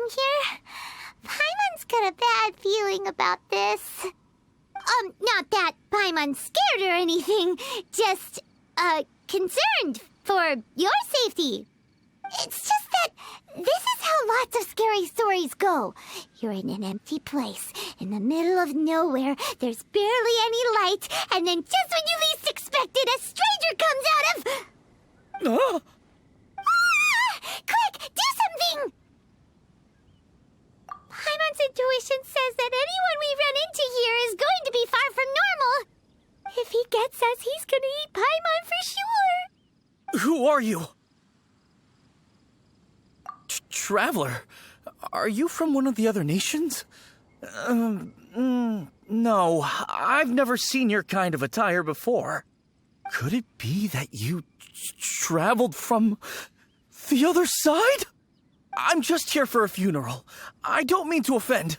here? Paimon's got a bad feeling about this. Not that Paimon's scared or anything, just, concerned for your safety. It's just that this is how lots of scary stories go. You're in an empty place, in the middle of nowhere, there's barely any light, and then just when you least expect it, a stranger comes out of... Quick, do something! Paimon's intuition says that anyone we run into here is going to be far from normal. If he gets us, he's gonna eat Paimon for sure. Who are you? Traveler, are you from one of the other nations? No, I've never seen your kind of attire before. Could it be that you traveled from the other side? I'm just here for a funeral. I don't mean to offend.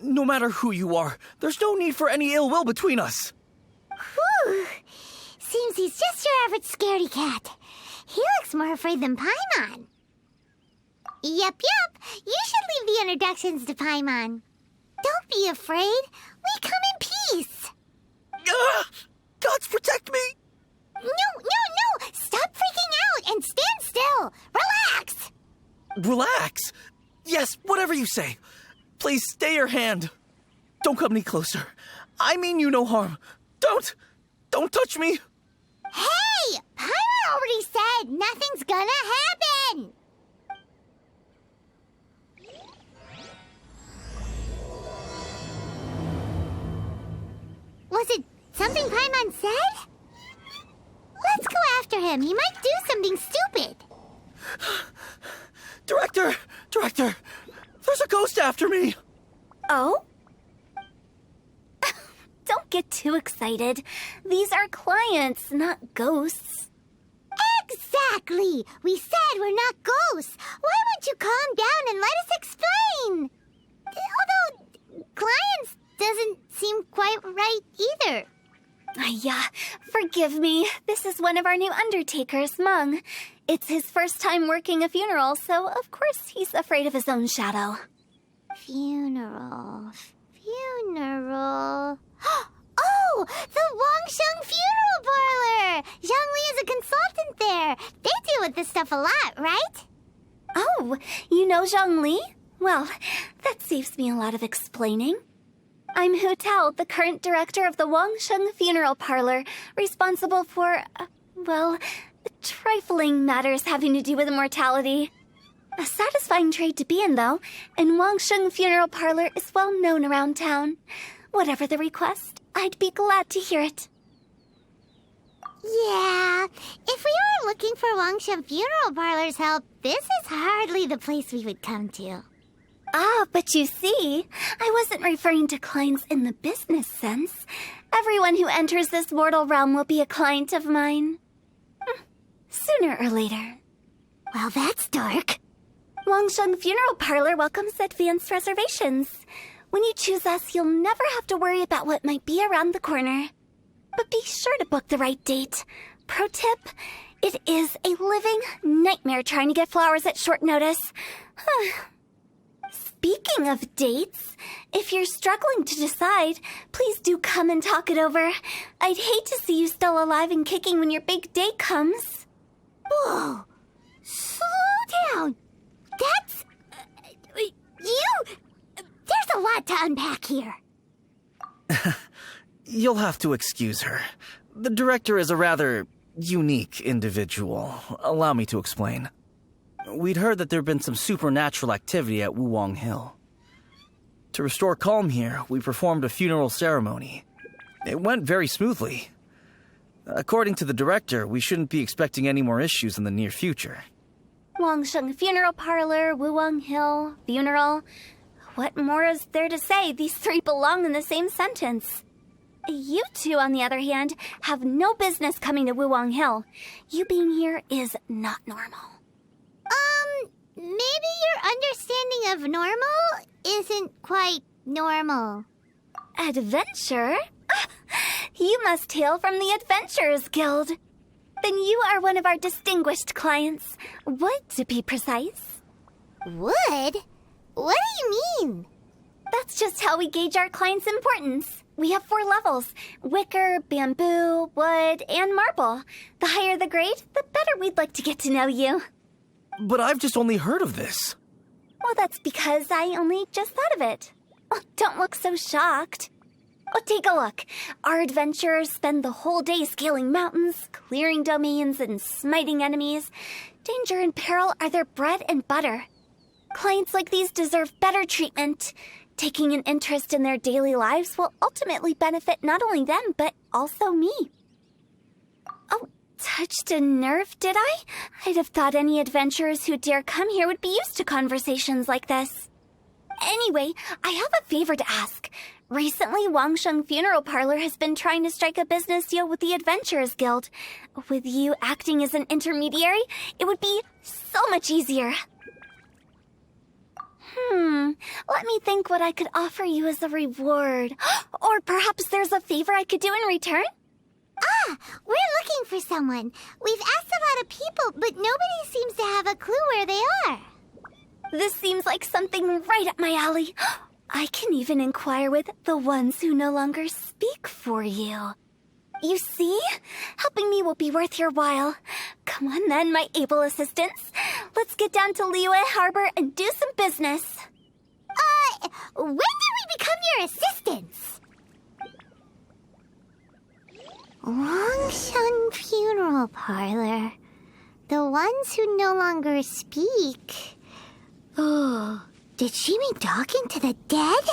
No matter who you are, there's no need for any ill will between us. Whew. Seems he's just your average scaredy cat. He looks more afraid than Paimon. Yep. You should leave the introductions to Paimon. Don't be afraid. We come in peace. Gods protect me! No. Stop freaking out and stand still. Relax. Relax? Yes, whatever you say. Please stay your hand. Don't come any closer. I mean you no harm. Don't touch me. Hey, Paimon already said nothing's gonna happen. Was it something Paimon said? Let's go after him. He might do something stupid. Director, there's a ghost after me. Oh? Don't get too excited. These are clients, not ghosts. Exactly. We said we're not ghosts. Why won't you calm down and let us explain? Although, clients doesn't seem quite right either. Yeah, forgive me. This is one of our new undertakers, Mung. It's his first time working a funeral, so of course he's afraid of his own shadow. Funeral. Oh, the Wangsheng Funeral Parlor! Zhangli is a consultant there. They deal with this stuff a lot, right? Oh, you know Zhangli? Well, that saves me a lot of explaining. I'm Hu Tao, the current director of the Wangsheng Funeral Parlor, responsible for, trifling matters having to do with immortality. A satisfying trade to be in, though, and Wangsheng Funeral Parlor is well known around town. Whatever the request, I'd be glad to hear it. Yeah, if we were looking for Wangsheng Funeral Parlor's help, this is hardly the place we would come to. Ah, but you see, I wasn't referring to clients in the business sense. Everyone who enters this mortal realm will be a client of mine. Sooner or later. Well, that's dark. Wangsheng Funeral Parlor welcomes advanced reservations. When you choose us, you'll never have to worry about what might be around the corner. But be sure to book the right date. Pro tip, it is a living nightmare trying to get flowers at short notice. Speaking of dates, if you're struggling to decide, please do come and talk it over. I'd hate to see you still alive and kicking when your big day comes. Whoa! Slow down! That's... There's a lot to unpack here. You'll have to excuse her. The director is a rather unique individual. Allow me to explain. We'd heard that there'd been some supernatural activity at Wuwang Hill. To restore calm here, we performed a funeral ceremony. It went very smoothly. According to the director, we shouldn't be expecting any more issues in the near future. Wangsheng Funeral Parlor, Wuwang Hill, funeral. What more is there to say? These three belong in the same sentence. You two, on the other hand, have no business coming to Wuwang Hill. You being here is not normal. Maybe your understanding of normal isn't quite normal. Adventure? You must hail from the Adventurers Guild. Then you are one of our distinguished clients. Wood, to be precise. Wood? What do you mean? That's just how we gauge our clients' importance. We have 4 levels: wicker, bamboo, wood, and marble. The higher the grade, the better we'd like to get to know you. But I've just only heard of this. Well, that's because I only just thought of it. Oh, don't look so shocked. Oh, take a look. Our adventurers spend the whole day scaling mountains, clearing domains, and smiting enemies. Danger and peril are their bread and butter. Clients like these deserve better treatment. Taking an interest in their daily lives will ultimately benefit not only them, but also me. Oh, touched a nerve, did I? I'd have thought any adventurers who dare come here would be used to conversations like this. Anyway, I have a favor to ask. Recently, Wangsheng Funeral Parlor has been trying to strike a business deal with the Adventurers Guild. With you acting as an intermediary, it would be so much easier. Let me think what I could offer you as a reward. Or perhaps there's a favor I could do in return? Ah, we're looking for someone. We've asked a lot of people, but nobody seems to have a clue where they are. This seems like something right up my alley. I can even inquire with the ones who no longer speak for you. You see? Helping me will be worth your while. Come on then, my able assistants. Let's get down to Liyue Harbor and do some business. When did we become your assistants? Wangsheng Funeral Parlor. The ones who no longer speak. Oh, did she mean talking to the dead?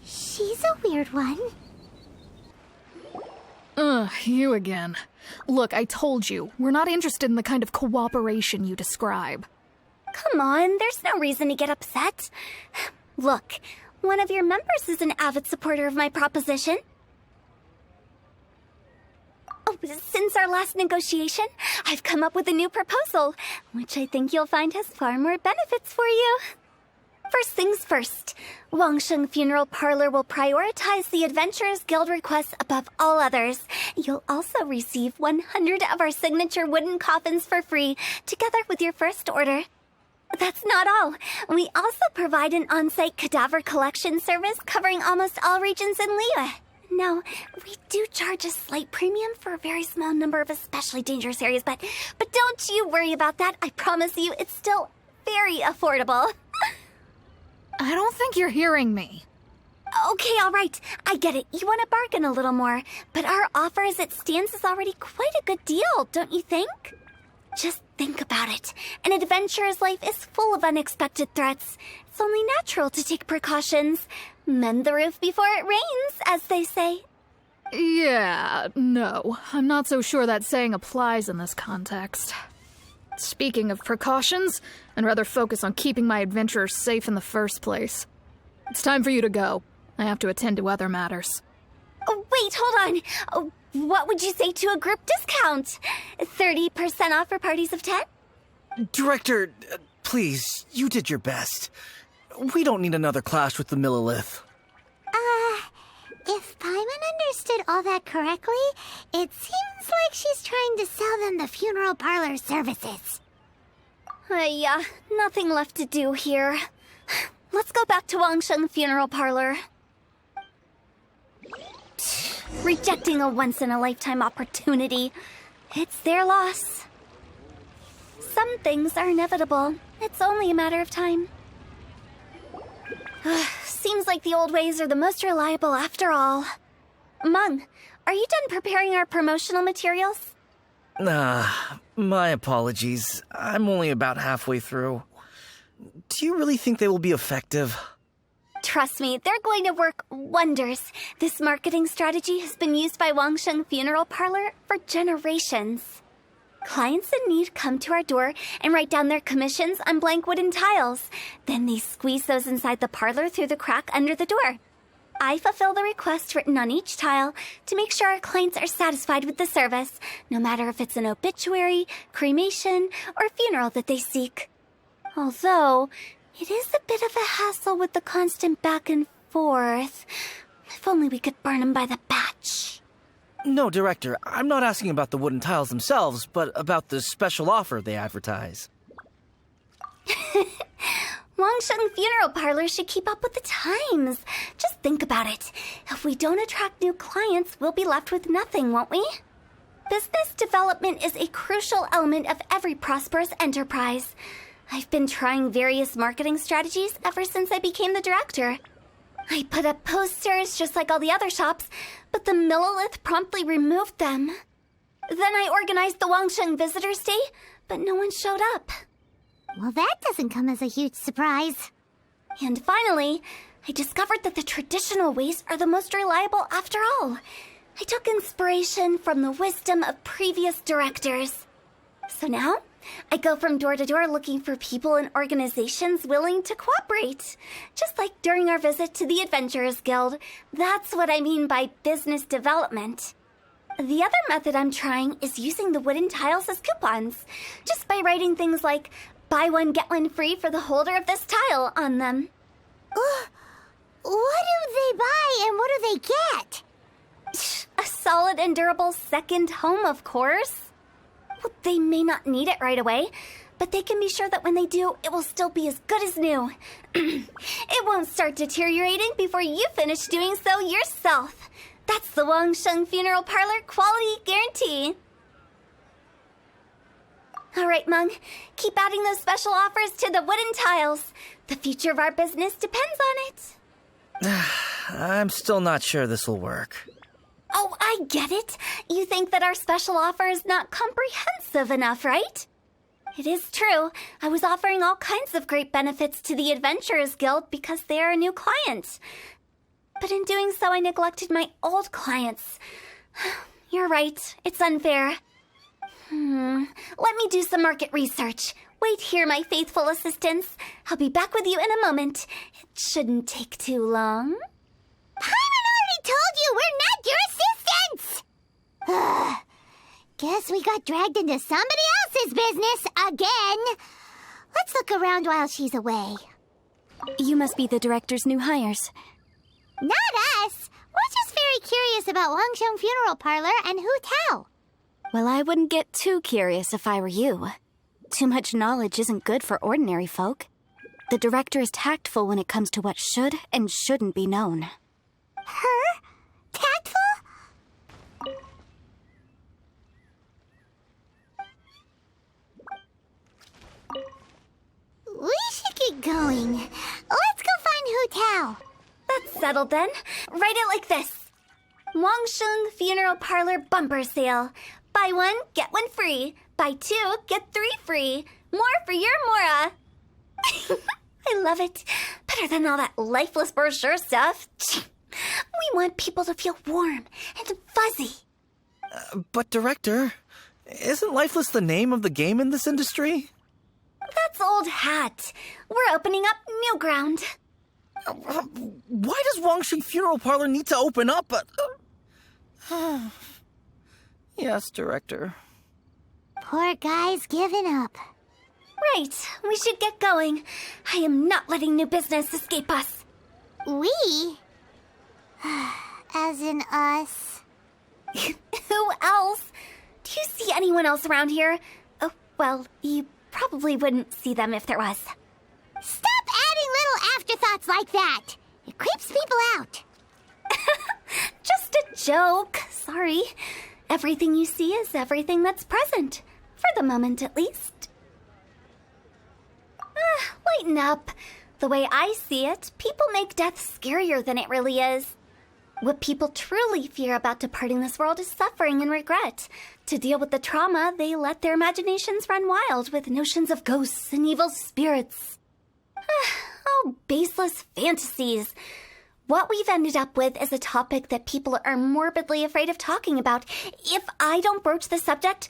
She's a weird one. You again. Look, I told you, we're not interested in the kind of cooperation you describe. Come on, there's no reason to get upset. Look, one of your members is an avid supporter of my proposition. Oh, since our last negotiation, I've come up with a new proposal, which I think you'll find has far more benefits for you. First things first, Wangsheng Funeral Parlor will prioritize the Adventurers Guild requests above all others. You'll also receive 100 of our signature wooden coffins for free, together with your first order. That's not all. We also provide an on-site cadaver collection service covering almost all regions in Liyue. Now, we do charge a slight premium for a very small number of especially dangerous areas, but don't you worry about that. I promise you, it's still very affordable. I don't think you're hearing me. Okay, all right. I get it. You want to bargain a little more, but our offer as it stands is already quite a good deal, don't you think? Just think about it. An adventurer's life is full of unexpected threats. It's only natural to take precautions. Mend the roof before it rains, as they say. Yeah, no. I'm not so sure that saying applies in this context. Speaking of precautions, I'd rather focus on keeping my adventurers safe in the first place. It's time for you to go. I have to attend to other matters. Oh, wait, hold on. What would you say to a group discount? 30% off for parties of 10? Director, please, you did your best. We don't need another clash with the Millilith. If Paimon understood all that correctly, it seems like she's trying to sell them the funeral parlor services. Yeah, nothing left to do here. Let's go back to Wangsheng Funeral Parlor. Rejecting a once-in-a-lifetime opportunity. It's their loss. Some things are inevitable. It's only a matter of time. Seems like the old ways are the most reliable after all. Mung, are you done preparing our promotional materials? My apologies. I'm only about halfway through. Do you really think they will be effective? Trust me, they're going to work wonders. This marketing strategy has been used by Wangsheng Funeral Parlor for generations. Clients in need come to our door and write down their commissions on blank wooden tiles. Then they squeeze those inside the parlor through the crack under the door. I fulfill the request written on each tile to make sure our clients are satisfied with the service, no matter if it's an obituary, cremation, or funeral that they seek. Although, it is a bit of a hassle with the constant back and forth. If only we could burn them by the batch. No, Director, I'm not asking about the wooden tiles themselves, but about the special offer they advertise. Wangsheng Funeral Parlor should keep up with the times. Just think about it. If we don't attract new clients, we'll be left with nothing, won't we? Business development is a crucial element of every prosperous enterprise. I've been trying various marketing strategies ever since I became the director. I put up posters just like all the other shops, but the Millilith promptly removed them. Then I organized the Wangsheng Visitors Day, but no one showed up. Well, that doesn't come as a huge surprise. And finally, I discovered that the traditional ways are the most reliable after all. I took inspiration from the wisdom of previous directors. So now, I go from door to door looking for people and organizations willing to cooperate. Just like during our visit to the Adventurers Guild. That's what I mean by business development. The other method I'm trying is using the wooden tiles as coupons. Just by writing things like, buy one, get one free for the holder of this tile on them. What do they buy and what do they get? A solid and durable second home, of course. Well, they may not need it right away, but they can be sure that when they do, it will still be as good as new. It won't start deteriorating before you finish doing so yourself. That's the Wangsheng Funeral Parlor quality guarantee. All right, Mung, keep adding those special offers to the wooden tiles. The future of our business depends on it. I'm still not sure this will work. Oh, I get it. You think that our special offer is not comprehensive enough, right? It is true. I was offering all kinds of great benefits to the Adventurers Guild because they are a new client. But in doing so, I neglected my old clients. You're right. It's unfair. Let me do some market research. Wait here, my faithful assistants. I'll be back with you in a moment. It shouldn't take too long. Paimon already told you we're not your assistants! Guess we got dragged into somebody else's business again. Let's look around while she's away. You must be the director's new hires. Not us. We're just very curious about Wangsheng Funeral Parlor and Hu Tao. Well, I wouldn't get too curious if I were you. Too much knowledge isn't good for ordinary folk. The director is tactful when it comes to what should and shouldn't be known. Her? Tactful? We should get going. Let's go find Hu Tao. That's settled then. Write it like this. Wangsheng Funeral Parlor Bumper Sale. Buy one, get one free. Buy two, get three free. More for your Mora. I love it. Better than all that lifeless brochure stuff. We want people to feel warm and fuzzy. But Director, isn't Lifeless the name of the game in this industry? That's old hat. We're opening up new ground. Why does Wangsheng Funeral Parlor need to open up? Yes, Director. Poor guy's given up. Right, we should get going. I am not letting new business escape us. We? As in us. Who else? Do you see anyone else around here? Oh, well, you probably wouldn't see them if there was. Stop adding little afterthoughts like that. It creeps people out. Just a joke. Sorry. Everything you see is everything that's present. For the moment, at least. Lighten up. The way I see it, people make death scarier than it really is. What people truly fear about departing this world is suffering and regret. To deal with the trauma, they let their imaginations run wild with notions of ghosts and evil spirits. Oh, baseless fantasies. What we've ended up with is a topic that people are morbidly afraid of talking about. If I don't broach the subject,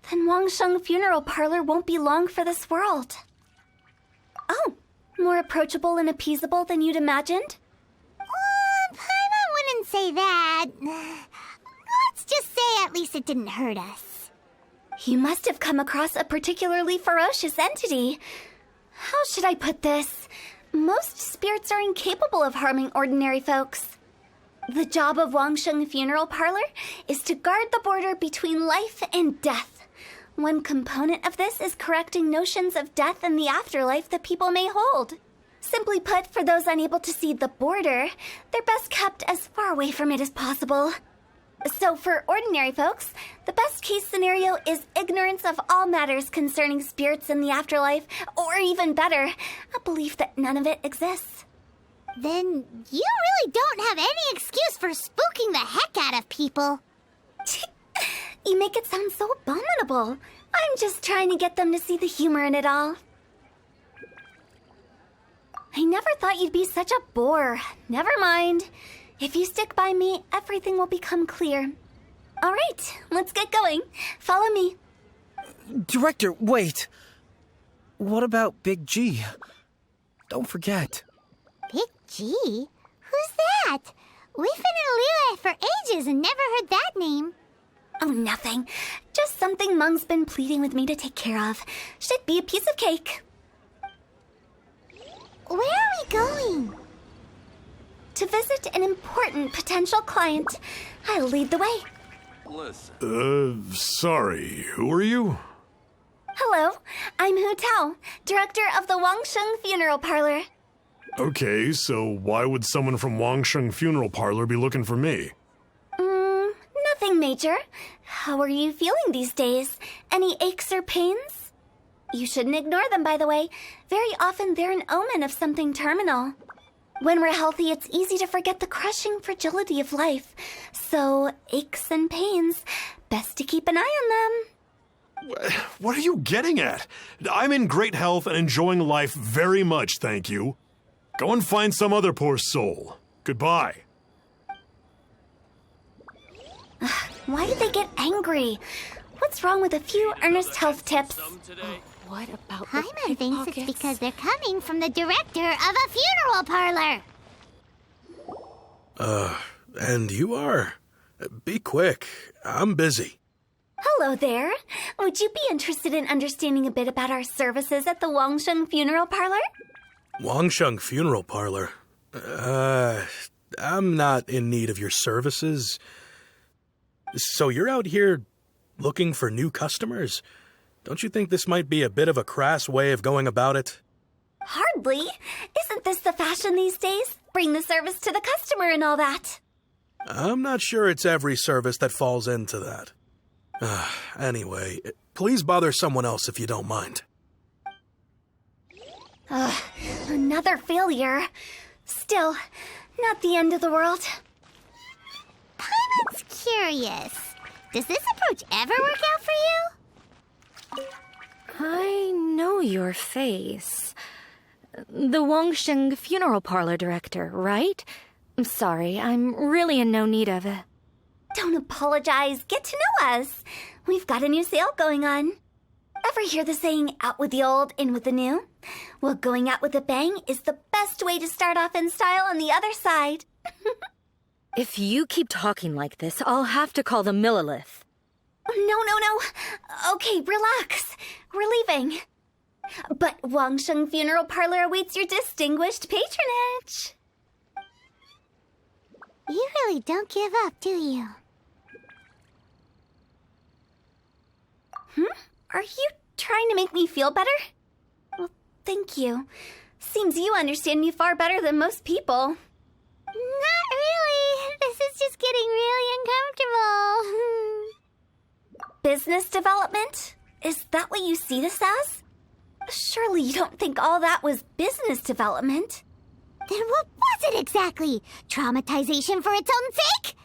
then Wangsheng Funeral Parlor won't be long for this world. Oh, more approachable and appeasable than you'd imagined? Paimon wouldn't say that. Let's just say at least it didn't hurt us. You must have come across a particularly ferocious entity. How should I put this? Most spirits are incapable of harming ordinary folks. The job of Wangsheng Funeral Parlor is to guard the border between life and death. One component of this is correcting notions of death and the afterlife that people may hold. Simply put, for those unable to see the border, they're best kept as far away from it as possible. So for ordinary folks, the best case scenario is ignorance of all matters concerning spirits in the afterlife, or even better, a belief that none of it exists. Then you really don't have any excuse for spooking the heck out of people. You make it sound so abominable. I'm just trying to get them to see the humor in it all. I never thought you'd be such a bore. Never mind. If you stick by me, everything will become clear. All right, let's get going. Follow me. Director, wait. What about Big G? Don't forget. Big G? Who's that? We've been in Liyue for ages and never heard that name. Oh, nothing. Just something Mung's been pleading with me to take care of. Should be a piece of cake. Where are we going? To visit an important potential client. I'll lead the way. Sorry, who are you? Hello, I'm Hu Tao, director of the Wangsheng Funeral Parlor. Okay, so why would someone from Wangsheng Funeral Parlor be looking for me? Nothing major. How are you feeling these days? Any aches or pains? You shouldn't ignore them, by the way. Very often they're an omen of something terminal. When we're healthy, it's easy to forget the crushing fragility of life. So, aches and pains, best to keep an eye on them. What are you getting at? I'm in great health and enjoying life very much, thank you. Go and find some other poor soul. Goodbye. Why did they get angry? What's wrong with a few earnest health tips? What about Paimon thinks it's because they're coming from the director of a funeral parlor. And you are? Be quick. I'm busy. Hello there. Would you be interested in understanding a bit about our services at the Wangsheng Funeral Parlor? Wangsheng Funeral Parlor? I'm not in need of your services. So you're out here looking for new customers? Don't you think this might be a bit of a crass way of going about it? Hardly. Isn't this the fashion these days? Bring the service to the customer and all that. I'm not sure it's every service that falls into that. Anyway, please bother someone else if you don't mind. Another failure. Still, not the end of the world. Paimon's curious. Does this approach ever work out for you? I know your face. The Wangsheng Funeral Parlor director, right? I'm sorry, I'm really in no need of it. Don't apologize. Get to know us. We've got a new sale going on. Ever hear the saying, out with the old, in with the new? Well, going out with a bang is the best way to start off in style on the other side. If you keep talking like this, I'll have to call the Millilith. No. Okay, relax. We're leaving. But Wangsheng Funeral Parlor awaits your distinguished patronage. You really don't give up, do you? Are you trying to make me feel better? Well, thank you. Seems you understand me far better than most people. Not really. This is just getting really uncomfortable. Business development? Is that what you see this as? Surely you don't think all that was business development. Then what was it exactly? Traumatization for its own sake?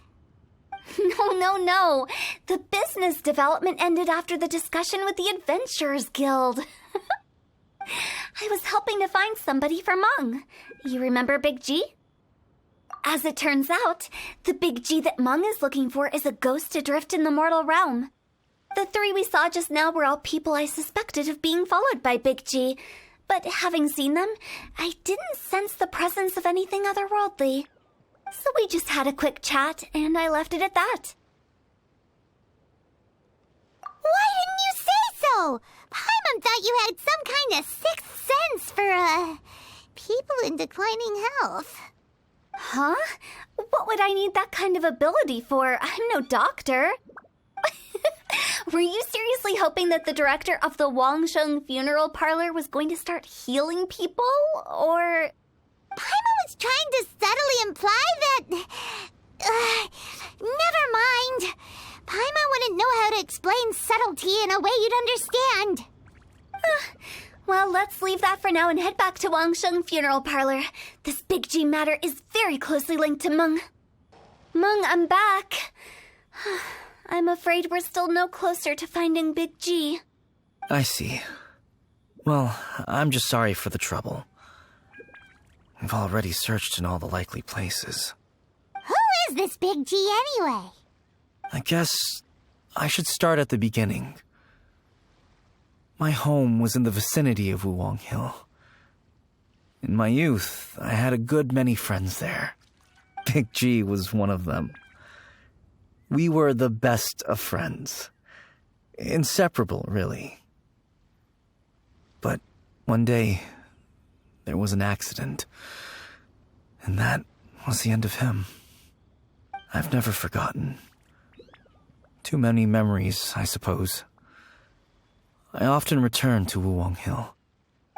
No. The business development ended after the discussion with the Adventurers Guild. I was helping to find somebody for Mung. You remember Big G? As it turns out, the Big G that Mung is looking for is a ghost adrift in the mortal realm. The three we saw just now were all people I suspected of being followed by Big G, but having seen them, I didn't sense the presence of anything otherworldly. So we just had a quick chat, and I left it at that. Why didn't you say so? Paimon thought you had some kind of sixth sense for, people in declining health. Huh? What would I need that kind of ability for? I'm no doctor. Were you seriously hoping that the director of the Wangsheng funeral parlor was going to start healing people, or... Paimon was trying to subtly imply that... never mind. Paimon wouldn't know how to explain subtlety in a way you'd understand. Well, let's leave that for now and head back to Wangsheng funeral parlor. This Big G matter is very closely linked to Meng. Meng, I'm back. I'm afraid we're still no closer to finding Big G. I see. Well, I'm just sorry for the trouble. I've already searched in all the likely places. Who is this Big G anyway? I guess I should start at the beginning. My home was in the vicinity of Wuwang Hill. In my youth, I had a good many friends there. Big G was one of them. We were the best of friends. Inseparable, really. But one day, there was an accident. And that was the end of him. I've never forgotten. Too many memories, I suppose. I often return to Wuwang Hill.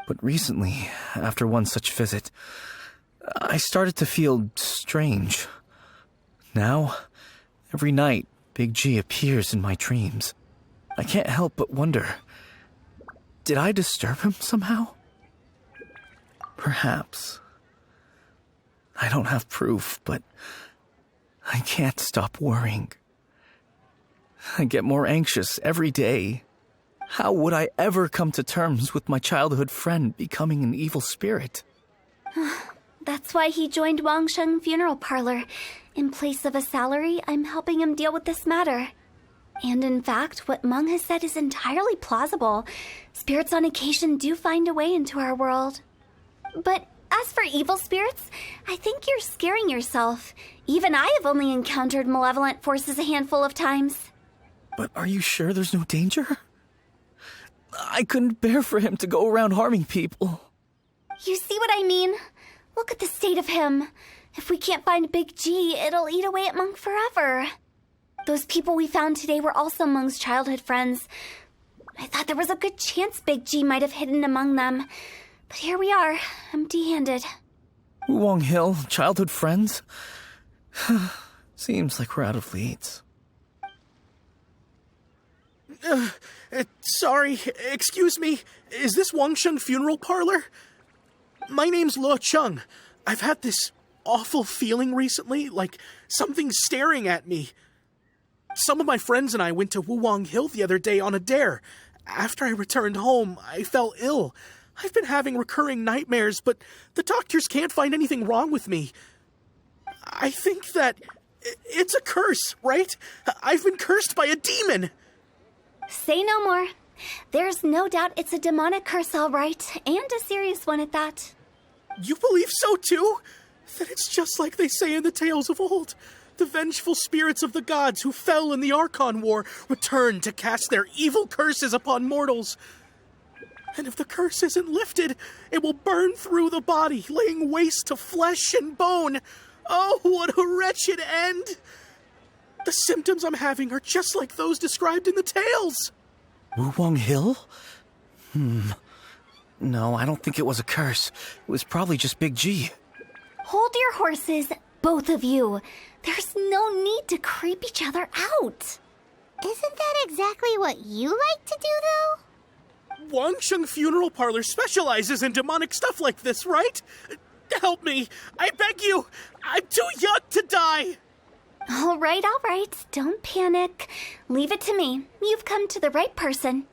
But recently, after one such visit, I started to feel strange. Now, every night, Big G appears in my dreams. I can't help but wonder, did I disturb him somehow? Perhaps. I don't have proof, but I can't stop worrying. I get more anxious every day. How would I ever come to terms with my childhood friend becoming an evil spirit? That's why he joined Wangsheng funeral parlor. In place of a salary, I'm helping him deal with this matter. And in fact, what Meng has said is entirely plausible. Spirits on occasion do find a way into our world. But as for evil spirits, I think you're scaring yourself. Even I have only encountered malevolent forces a handful of times. But are you sure there's no danger? I couldn't bear for him to go around harming people. You see what I mean? Look at the state of him. If we can't find Big G, it'll eat away at Meng forever. Those people we found today were also Meng's childhood friends. I thought there was a good chance Big G might have hidden among them. But here we are, empty-handed. Wuwang Hill, childhood friends? Seems like we're out of leads. Sorry, excuse me. Is this Wangsheng funeral parlor? My name's Luo Chung. I've had this awful feeling recently, like something's staring at me. Some of my friends and I went to Wuwang Hill the other day on a dare. After I returned home, I fell ill. I've been having recurring nightmares, but the doctors can't find anything wrong with me. I think that it's a curse, right? I've been cursed by a demon. Say no more. There's no doubt it's a demonic curse, all right, and a serious one at that. You believe so too? Then it's just like they say in the tales of old. The vengeful spirits of the gods who fell in the Archon War return to cast their evil curses upon mortals. And if the curse isn't lifted, it will burn through the body, laying waste to flesh and bone. Oh, what a wretched end! The symptoms I'm having are just like those described in the tales. Wuwang Hill? No, I don't think it was a curse. It was probably just Big G. Hold your horses, both of you. There's no need to creep each other out. Isn't that exactly what you like to do, though? Wangsheng Funeral Parlor specializes in demonic stuff like this, right? Help me. I beg you. I'm too young to die. All right. Don't panic. Leave it to me. You've come to the right person.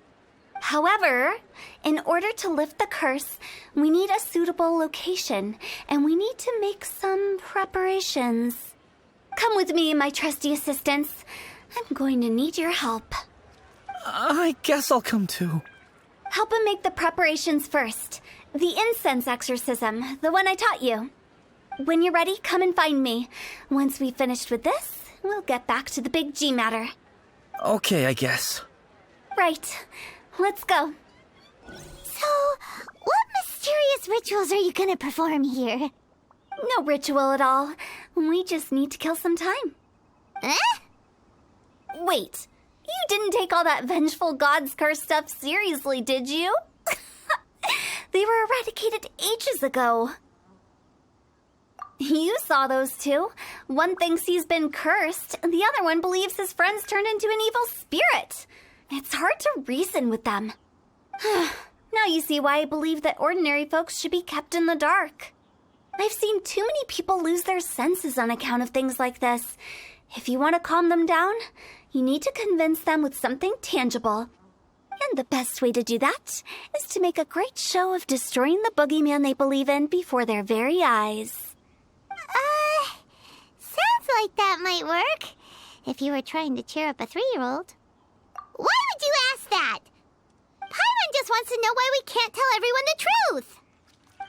However, in order to lift the curse, we need a suitable location, and we need to make some preparations. Come with me, my trusty assistants. I'm going to need your help. I guess I'll come too. Help him make the preparations first. The incense exorcism, the one I taught you. When you're ready, come and find me. Once we've finished with this, we'll get back to the Big G matter. Okay, I guess. Right. Let's go. So, what mysterious rituals are you gonna perform here? No ritual at all. We just need to kill some time. Eh? Wait, You didn't take all that vengeful god's curse stuff seriously, did you? They were eradicated ages ago. You saw those two. One thinks he's been cursed, and the other one believes his friends turned into an evil spirit. It's hard to reason with them. Now you see why I believe that ordinary folks should be kept in the dark. I've seen too many people lose their senses on account of things like this. If you want to calm them down, you need to convince them with something tangible. And the best way to do that is to make a great show of destroying the boogeyman they believe in before their very eyes. Sounds like that might work. If you were trying to cheer up a 3-year-old. Why would you ask that? Paimon just wants to know why we can't tell everyone the truth.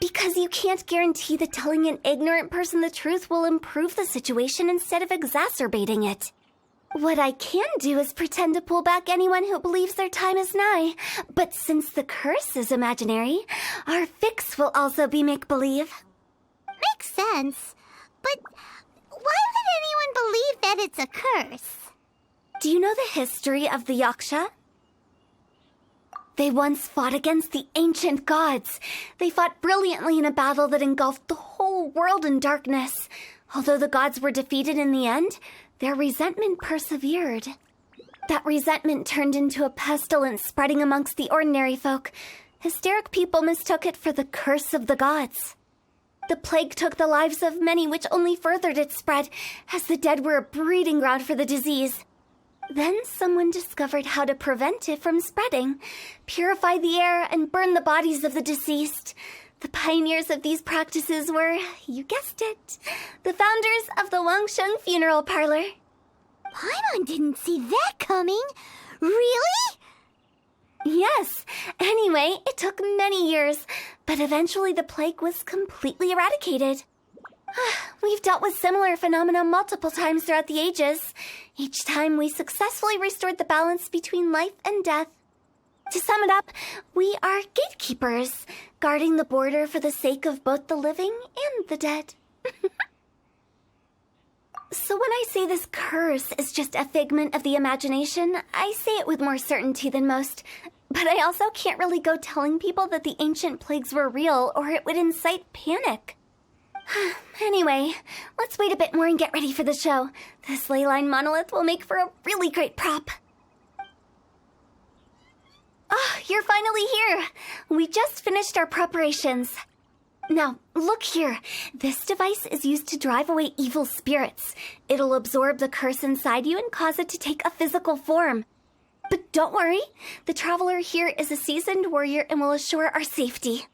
Because you can't guarantee that telling an ignorant person the truth will improve the situation instead of exacerbating it. What I can do is pretend to pull back anyone who believes their time is nigh. But since the curse is imaginary, our fix will also be make-believe. Makes sense. But why would anyone believe that it's a curse? Do you know the history of the Yaksha? They once fought against the ancient gods. They fought brilliantly in a battle that engulfed the whole world in darkness. Although the gods were defeated in the end, their resentment persevered. That resentment turned into a pestilence spreading amongst the ordinary folk. Hysteric people mistook it for the curse of the gods. The plague took the lives of many, which only furthered its spread, as the dead were a breeding ground for the disease. Then someone discovered how to prevent it from spreading, purify the air, and burn the bodies of the deceased. The pioneers of these practices were, you guessed it, the founders of the Wangsheng Funeral Parlor. Paimon didn't see that coming. Really? Yes. Anyway, it took many years, but eventually the plague was completely eradicated. We've dealt with similar phenomena multiple times throughout the ages. Each time we successfully restored the balance between life and death. To sum it up, we are gatekeepers, guarding the border for the sake of both the living and the dead. So when I say this curse is just a figment of the imagination, I say it with more certainty than most. But I also can't really go telling people that the ancient plagues were real, or it would incite panic. Anyway, let's wait a bit more and get ready for the show. This ley line monolith will make for a really great prop. Oh, you're finally here. We just finished our preparations. Now, look here. This device is used to drive away evil spirits. It'll absorb the curse inside you and cause it to take a physical form. But don't worry, the traveler here is a seasoned warrior and will assure our safety.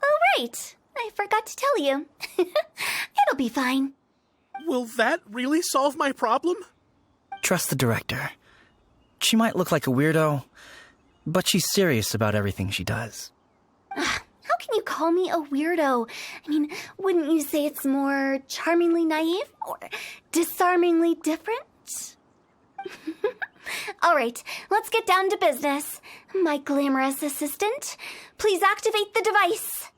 Oh, right. I forgot to tell you. It'll be fine. Will that really solve my problem? Trust the director. She might look like a weirdo, but she's serious about everything she does. How can you call me a weirdo? I mean, wouldn't you say it's more charmingly naive or disarmingly different? All right, let's get down to business. My glamorous assistant, please activate the device.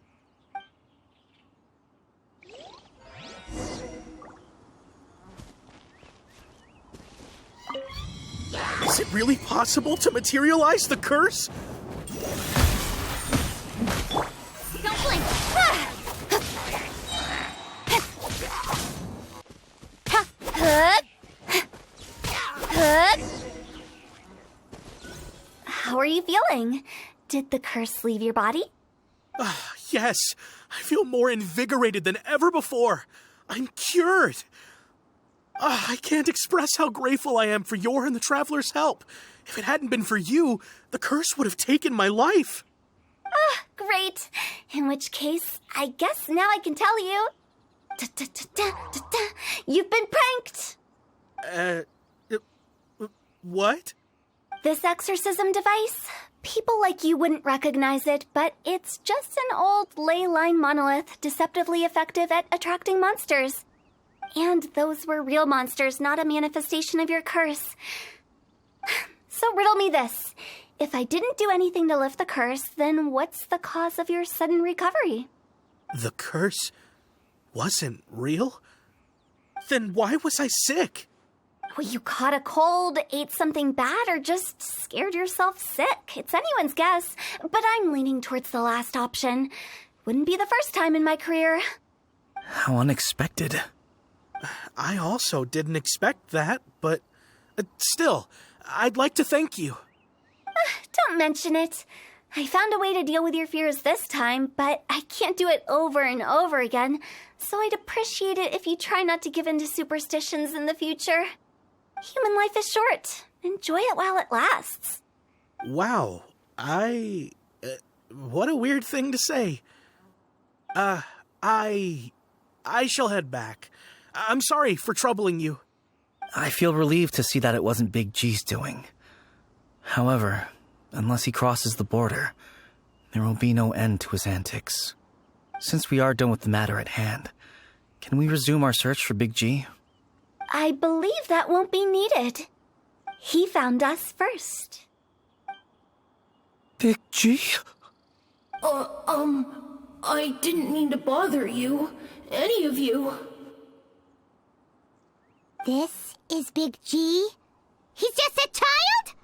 Is it really possible to materialize the curse? Don't blink. How are you feeling? Did the curse leave your body? Yes, I feel more invigorated than ever before. I'm cured. I can't express how grateful I am for your and the Traveler's help. If it hadn't been for you, the curse would have taken my life. Great. In which case, I guess now I can tell you. You've been pranked. What? This exorcism device, people like you wouldn't recognize it, but it's just an old ley line monolith deceptively effective at attracting monsters. And those were real monsters, not a manifestation of your curse. So riddle me this. If I didn't do anything to lift the curse, then what's the cause of your sudden recovery? The curse wasn't real? Then why was I sick? Well, you caught a cold, ate something bad, or just scared yourself sick. It's anyone's guess, but I'm leaning towards the last option. Wouldn't be the first time in my career. How unexpected. I also didn't expect that, but still, I'd like to thank you. Don't mention it. I found a way to deal with your fears this time, but I can't do it over and over again, so I'd appreciate it if you try not to give in to superstitions in the future. Human life is short. Enjoy it while it lasts. Wow, what a weird thing to say. I shall head back. I'm sorry for troubling you. I feel relieved to see that it wasn't Big G's doing. However, unless he crosses the border, there will be no end to his antics. Since we are done with the matter at hand, can we resume our search for Big G? I believe that won't be needed. He found us first. Big G? I didn't mean to bother you. Any of you. This is Big G? He's just a child?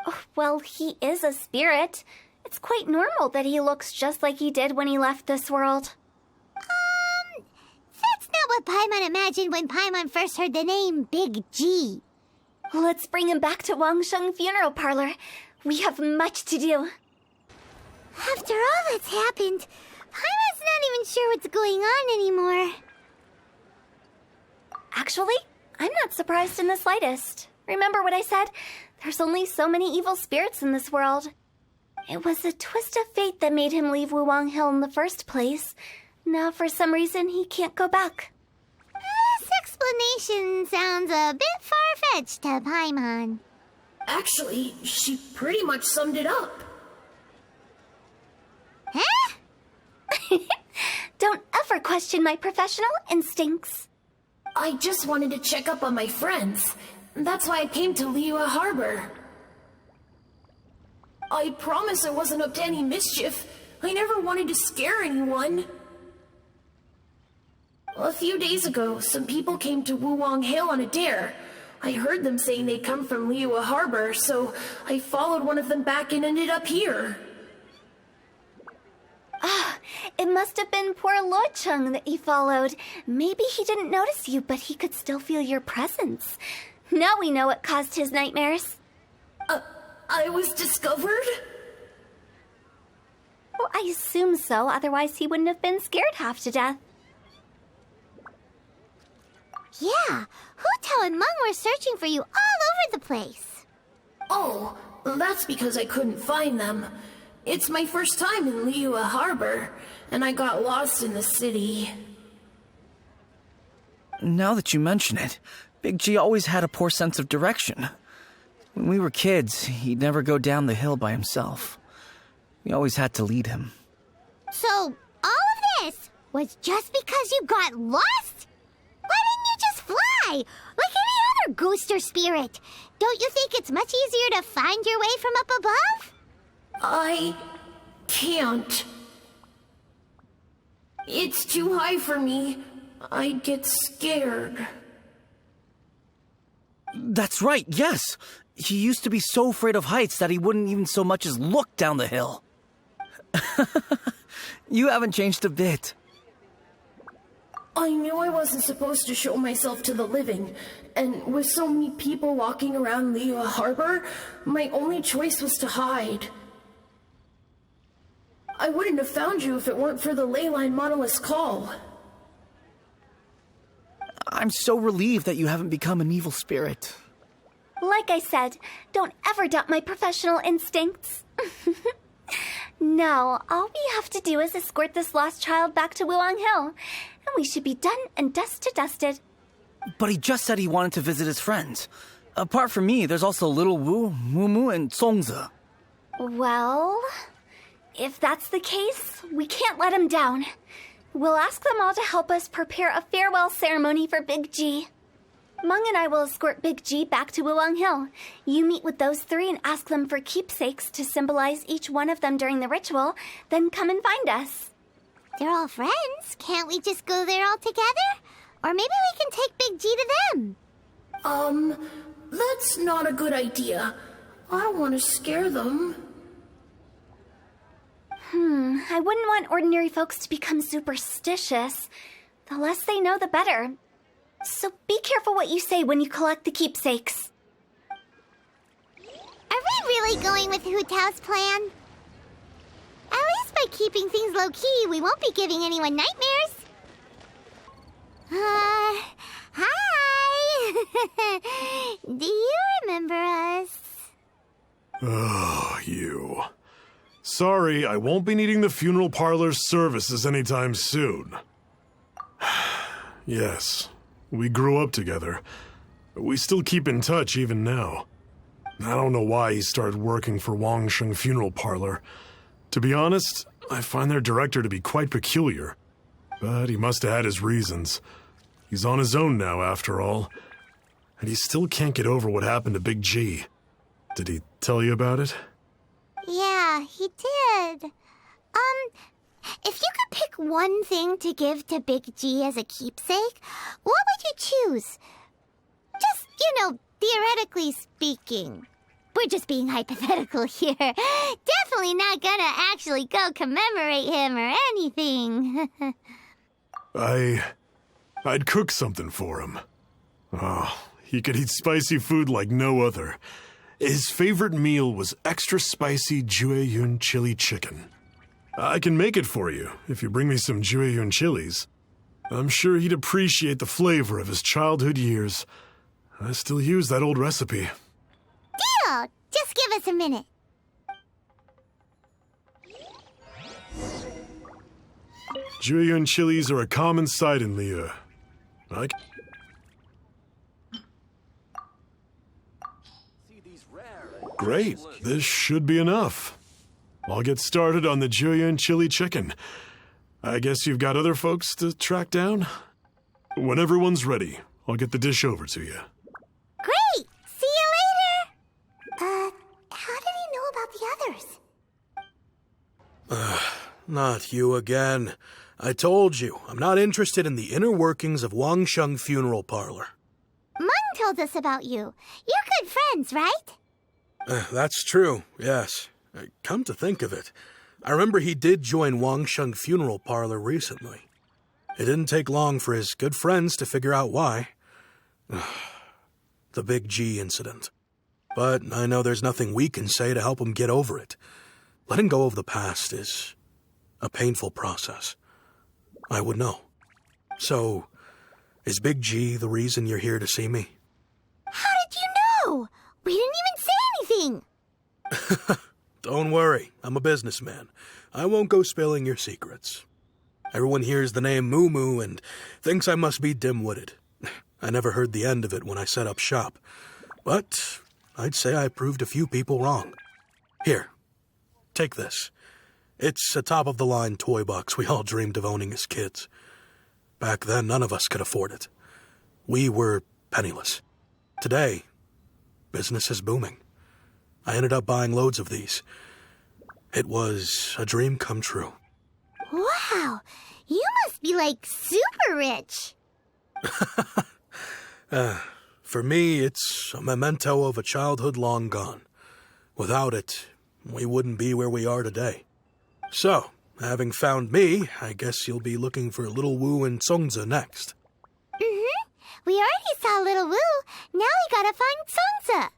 Oh, well, he is a spirit. It's quite normal that he looks just like he did when he left this world. That's not what Paimon imagined when Paimon first heard the name Big G. Let's bring him back to Wangsheng Funeral Parlor. We have much to do. After all that's happened, Paimon's not even sure what's going on anymore. Actually, I'm not surprised in the slightest. Remember what I said? There's only so many evil spirits in this world. It was a twist of fate that made him leave Wuwang Hill in the first place. Now, for some reason, he can't go back. This explanation sounds a bit far-fetched to Paimon. Actually, she pretty much summed it up. Huh? Don't ever question my professional instincts. I just wanted to check up on my friends. That's why I came to Liyue Harbor. I promise I wasn't up to any mischief. I never wanted to scare anyone. A few days ago, some people came to Wuwang Hill on a dare. I heard them saying they'd come from Liyue Harbor, so I followed one of them back and ended up here. It must have been poor Luocheng that you followed. Maybe he didn't notice you, but he could still feel your presence. Now we know what caused his nightmares. I was discovered? Well, I assume so, otherwise he wouldn't have been scared half to death. Yeah, Hu and Meng were searching for you all over the place. Oh, that's because I couldn't find them. It's my first time in Liyue Harbor, and I got lost in the city. Now that you mention it, Big G always had a poor sense of direction. When we were kids, he'd never go down the hill by himself. We always had to lead him. So, all of this was just because you got lost? Why didn't you just fly? Like any other ghost or spirit? Don't you think it's much easier to find your way from up above? I can't. It's too high for me. I'd get scared. That's right, yes! He used to be so afraid of heights that he wouldn't even so much as look down the hill. You haven't changed a bit. I knew I wasn't supposed to show myself to the living, and with so many people walking around Liyue Harbor, my only choice was to hide. I wouldn't have found you if it weren't for the Leyline Monolith's call. I'm so relieved that you haven't become an evil spirit. Like I said, don't ever doubt my professional instincts. Now, all we have to do is escort this lost child back to Wuwang Hill, and we should be done and dust to dusted. But he just said he wanted to visit his friends. Apart from me, there's also Little Wu, Mumu, and Songzi. Well, if that's the case, we can't let him down. We'll ask them all to help us prepare a farewell ceremony for Big G. Meng and I will escort Big G back to Wuwang Hill. You meet with those three and ask them for keepsakes to symbolize each one of them during the ritual, then come and find us. They're all friends. Can't we just go there all together? Or maybe we can take Big G to them. That's not a good idea. I don't want to scare them. I wouldn't want ordinary folks to become superstitious. The less they know, the better. So be careful what you say when you collect the keepsakes. Are we really going with Hu Tao's plan? At least by keeping things low-key, we won't be giving anyone nightmares. Hi! Do you remember us? Oh, you. Sorry, I won't be needing the funeral parlor's services anytime soon. Yes, we grew up together. We still keep in touch even now. I don't know why he started working for Wangsheng Funeral Parlor. To be honest, I find their director to be quite peculiar. But he must have had his reasons. He's on his own now, after all. And he still can't get over what happened to Big G. Did he tell you about it? Yeah, he did. If you could pick one thing to give to Big G as a keepsake, what would you choose? Just, theoretically speaking. We're just being hypothetical here. Definitely not gonna actually go commemorate him or anything. I'd cook something for him. Oh, he could eat spicy food like no other. His favorite meal was extra spicy Jueyun chili chicken. I can make it for you if you bring me some Jueyun chilies. I'm sure he'd appreciate the flavor of his childhood years. I still use that old recipe. Deal! Just give us a minute. Jueyun chilies are a common sight in Liyue. Great, this should be enough. I'll get started on the Jueyun chili chicken. I guess you've got other folks to track down? When everyone's ready, I'll get the dish over to you. Great! See you later! How did he know about the others? Not you again. I told you, I'm not interested in the inner workings of Wangsheng Funeral Parlor. Mung told us about you. You're good friends, right? That's true, yes. Come to think of it, I remember he did join Wangsheng Funeral Parlor recently. It didn't take long for his good friends to figure out why. The Big G incident. But I know there's nothing we can say to help him get over it. Letting go of the past is a painful process. I would know. So, is Big G the reason you're here to see me? How did you know? We didn't even say anything. Don't worry, I'm a businessman. I won't go spilling your secrets. Everyone hears the name Moo Moo and thinks I must be dim-witted. I never heard the end of it when I set up shop. But I'd say I proved a few people wrong. Here, take this. It's a top-of-the-line toy box we all dreamed of owning as kids. Back then, none of us could afford it. We were penniless. Today, business is booming. I ended up buying loads of these. It was a dream come true. Wow, you must be super rich. For me, it's a memento of a childhood long gone. Without it, we wouldn't be where we are today. So, having found me, I guess you'll be looking for Little Wu and Songza next. Mm-hmm. We already saw Little Wu. Now we gotta find Songza.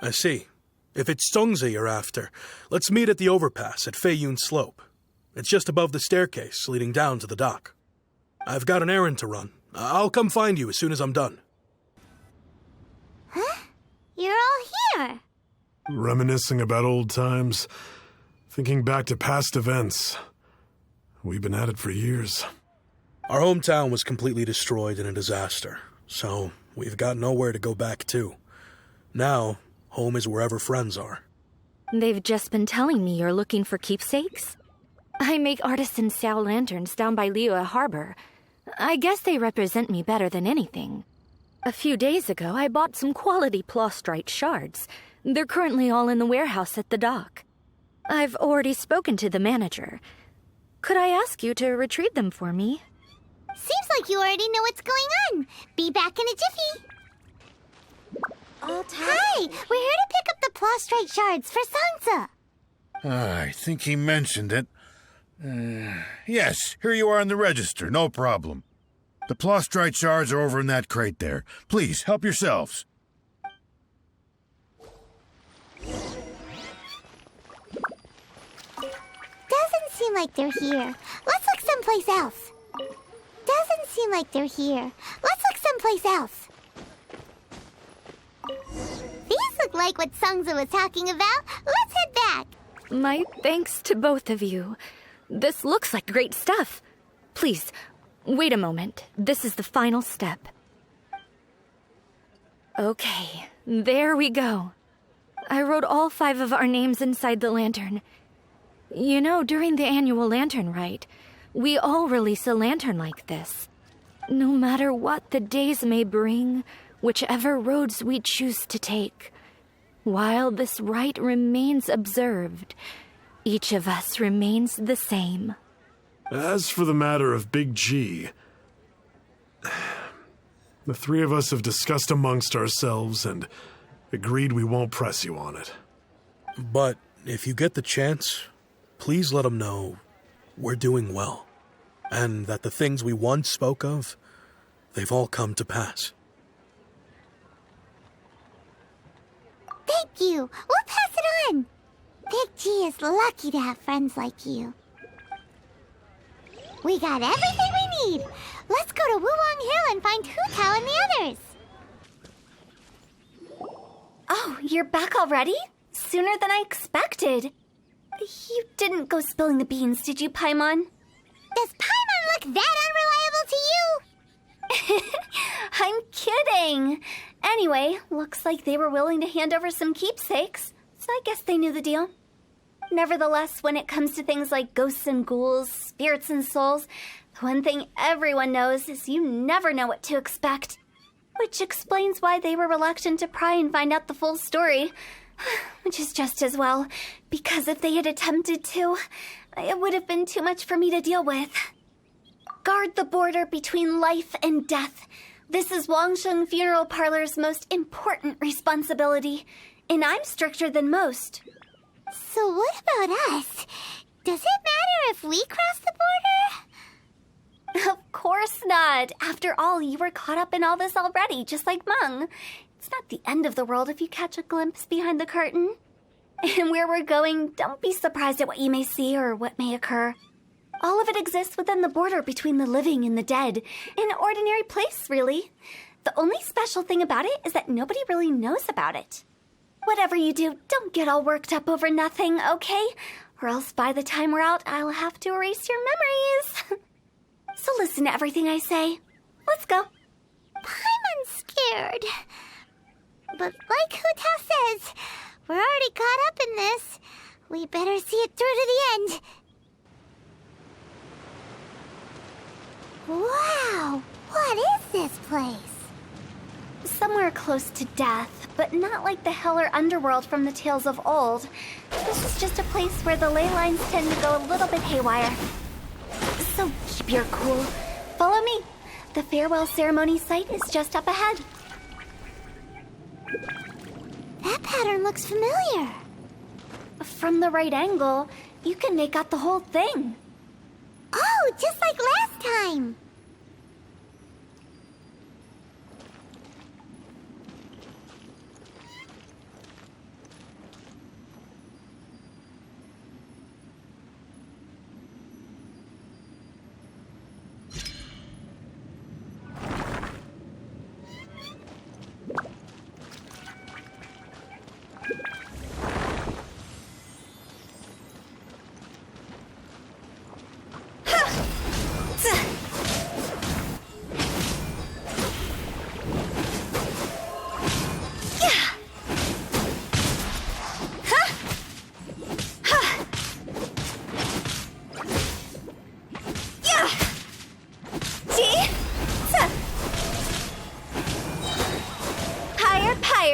I see. If it's Songza you're after, let's meet at the overpass at Feiyun Slope. It's just above the staircase leading down to the dock. I've got an errand to run. I'll come find you as soon as I'm done. Huh? You're all here. Reminiscing about old times. Thinking back to past events. We've been at it for years. Our hometown was completely destroyed in a disaster, so we've got nowhere to go back to. Now, home is wherever friends are. They've just been telling me you're looking for keepsakes. I make artisan sail lanterns down by Liyue Harbor. I guess they represent me better than anything. A few days ago, I bought some quality plastrite shards. They're currently all in the warehouse at the dock. I've already spoken to the manager. Could I ask you to retrieve them for me? Seems like you already know what's going on. Be back in a jiffy. Hi! We're here to pick up the prostrate shards for Sansa. I think he mentioned it. Yes, here you are in the register, no problem. The prostrate shards are over in that crate there. Please, help yourselves. Doesn't seem like they're here. Let's look someplace else. Doesn't seem like they're here. Let's look someplace else. These look like what Sansa was talking about. Let's head back. My thanks to both of you. This looks like great stuff. Please, wait a moment. This is the final step. Okay, there we go. I wrote all 5 of our names inside the lantern. You know, during the annual lantern rite, we all release a lantern like this. No matter what the days may bring, whichever roads we choose to take, while this rite remains observed, each of us remains the same. As for the matter of Big G, the 3 of us have discussed amongst ourselves and agreed we won't press you on it. But if you get the chance, please let them know we're doing well, and that the things we once spoke of, they've all come to pass. Thank you. We'll pass it on. Big G is lucky to have friends like you. We got everything we need. Let's go to Wulong Hill and find Hu Tao and the others. Oh, you're back already? Sooner than I expected. You didn't go spilling the beans, did you, Paimon? Does Paimon look that unreliable to you? I'm kidding. Anyway, looks like they were willing to hand over some keepsakes, so I guess they knew the deal. Nevertheless, when it comes to things like ghosts and ghouls, spirits and souls, the one thing everyone knows is you never know what to expect. Which explains why they were reluctant to pry and find out the full story. Which is just as well, because if they had attempted to, it would have been too much for me to deal with. Guard the border between life and death. This is Wangsheng Funeral Parlor's most important responsibility, and I'm stricter than most. So what about us? Does it matter if we cross the border? Of course not. After all, you were caught up in all this already, just like Meng. It's not the end of the world if you catch a glimpse behind the curtain. And where we're going, don't be surprised at what you may see or what may occur. All of it exists within the border between the living and the dead. An ordinary place, really. The only special thing about it is that nobody really knows about it. Whatever you do, don't get all worked up over nothing, okay? Or else by the time we're out, I'll have to erase your memories. So listen to everything I say. Let's go. Paimon's scared. But like Hu Tao says, we're already caught up in this. We better see it through to the end. Wow, what is this place? Somewhere close to death, but not like the hell or underworld from the tales of old. This is just a place where the ley lines tend to go a little bit haywire. So keep your cool. Follow me. The farewell ceremony site is just up ahead. That pattern looks familiar. From the right angle, you can make out the whole thing. Oh, just like last time.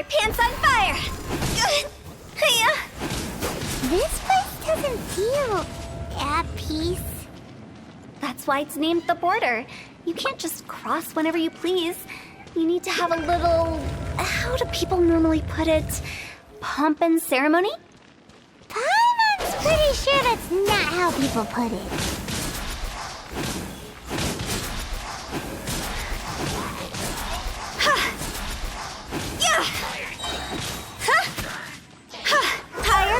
Pants on fire! This place doesn't feel at peace. That's why it's named the border. You can't just cross whenever you please. You need to have a little... how do people normally put it? Pomp and ceremony? Paimon's pretty sure that's not how people put it.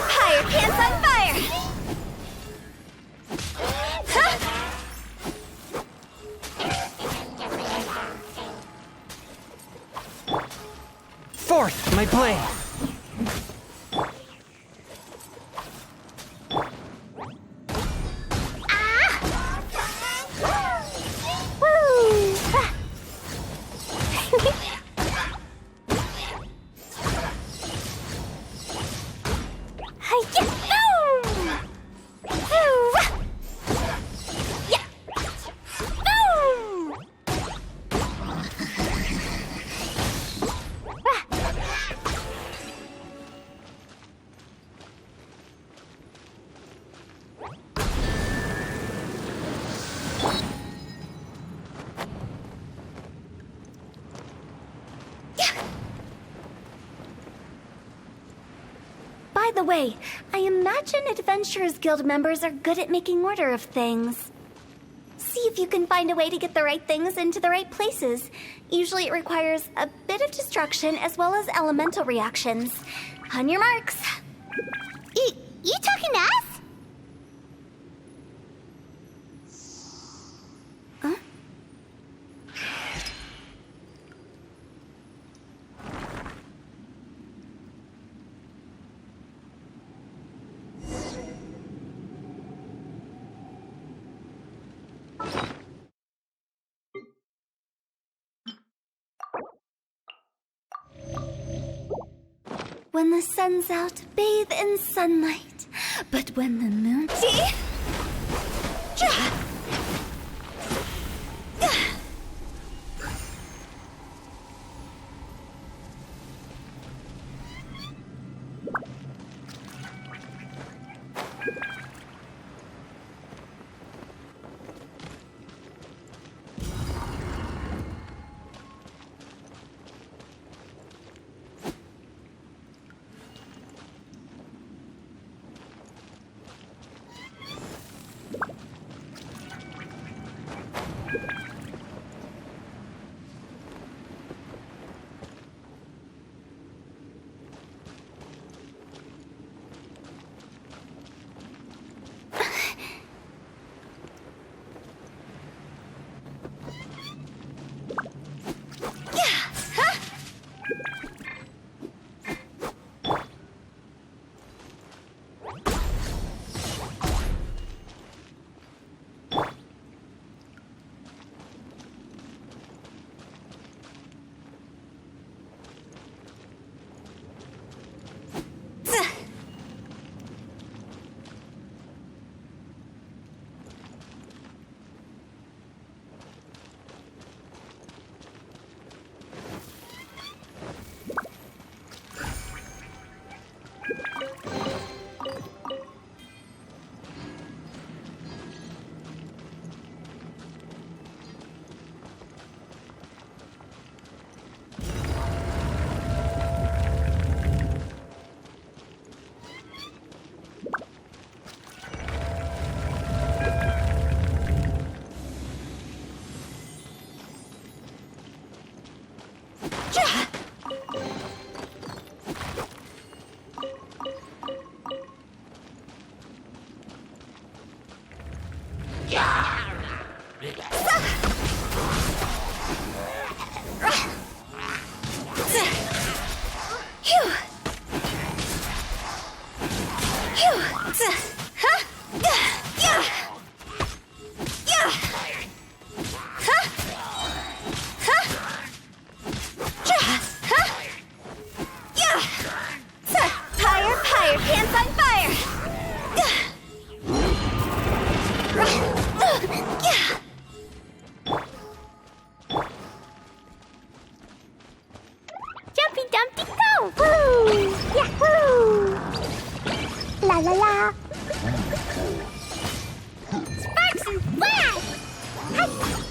Fire, pants on fire! Fourth, my blade. By the way, I imagine Adventurers Guild members are good at making order of things. See if you can find a way to get the right things into the right places. Usually it requires a bit of destruction as well as elemental reactions. On your marks. You talking to us? Huh? When the sun's out, bathe in sunlight. But when the moon... See?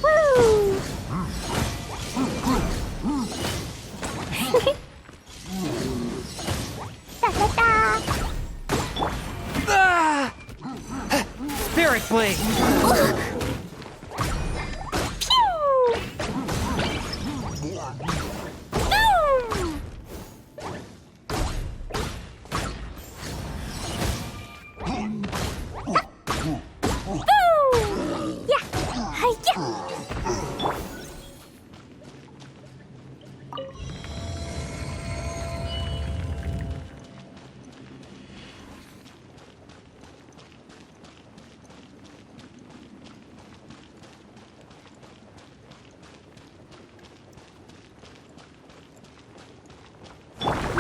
Woo! Spirit Blade!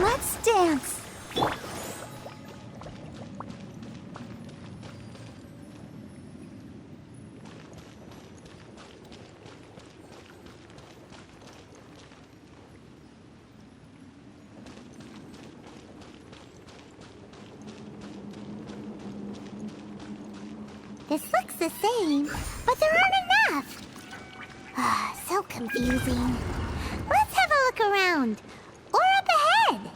Let's dance. This looks the same, but there aren't enough. So confusing. Let's have a look around. Or up ahead.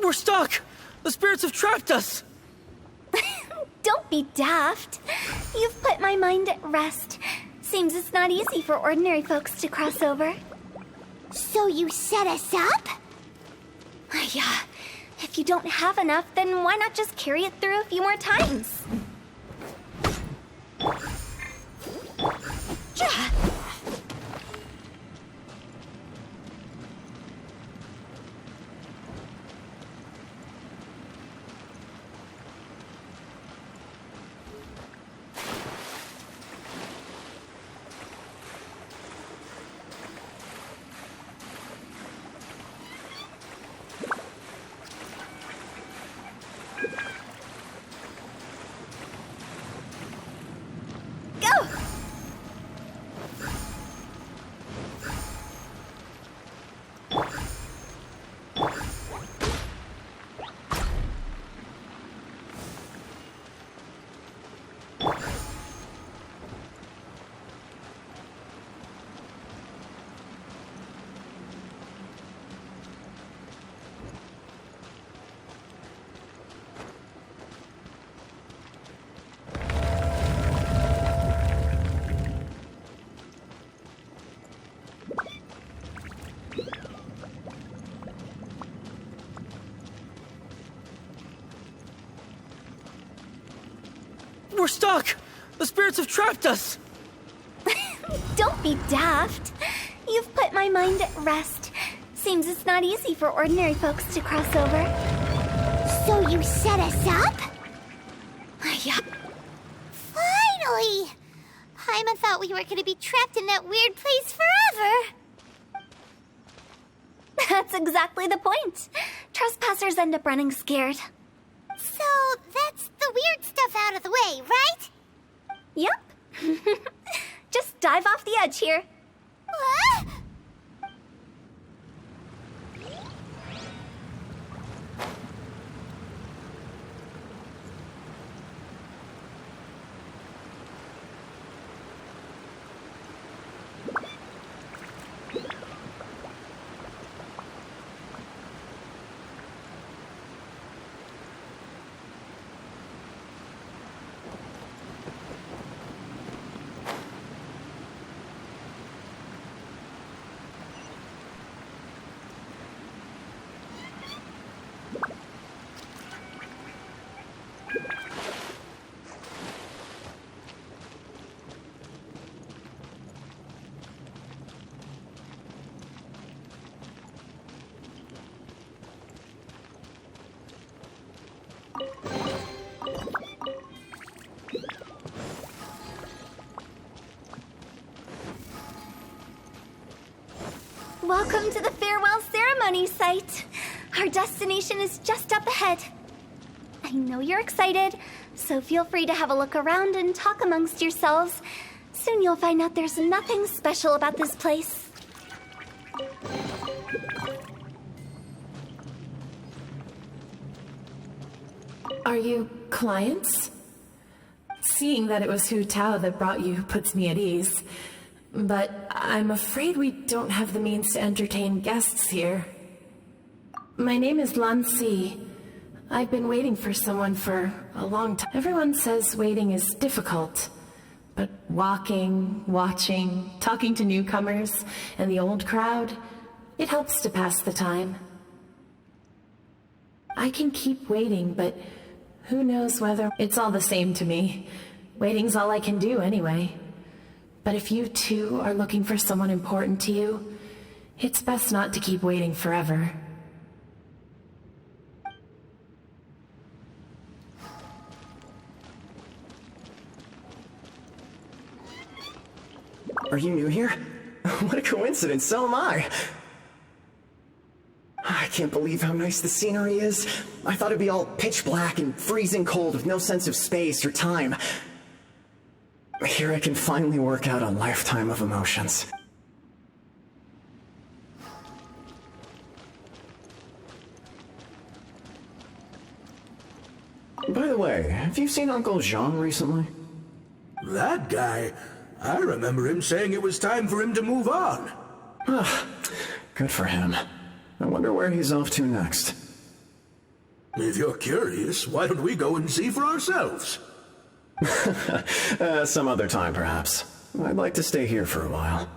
We're stuck! The spirits have trapped us! Don't be daft. You've put my mind at rest. Seems it's not easy for ordinary folks to cross over. So you set us up? Yeah. If you don't have enough, then why not just carry it through a few more times? We're stuck! The spirits have trapped us! Don't be daft. You've put my mind at rest. Seems it's not easy for ordinary folks to cross over. So you set us up? Yeah. Finally! Paimon thought we were gonna be trapped in that weird place forever. That's exactly the point. Trespassers end up running scared. So that's the weird stuff out of the way, right? Yep. Just dive off the edge here. What? Welcome to the farewell ceremony site. Our destination is just up ahead. I know you're excited, so feel free to have a look around and talk amongst yourselves. Soon you'll find out there's nothing special about this place. Are you clients? Seeing that it was Hu Tao that brought you puts me at ease. But I'm afraid we don't have the means to entertain guests here. My name is Lan Si. I've been waiting for someone for a long time. Everyone says waiting is difficult. But walking, watching, talking to newcomers, and the old crowd, it helps to pass the time. I can keep waiting, but who knows whether... It's all the same to me. Waiting's all I can do anyway. But if you too are looking for someone important to you, it's best not to keep waiting forever. Are you new here? What a coincidence, so am I! I can't believe how nice the scenery is. I thought it'd be all pitch black and freezing cold with no sense of space or time. Here I can finally work out a lifetime of emotions. By the way, have you seen Uncle Jean recently? That guy? I remember him saying it was time for him to move on. Good for him. I wonder where he's off to next. If you're curious, why don't we go and see for ourselves? Some other time, perhaps. I'd like to stay here for a while.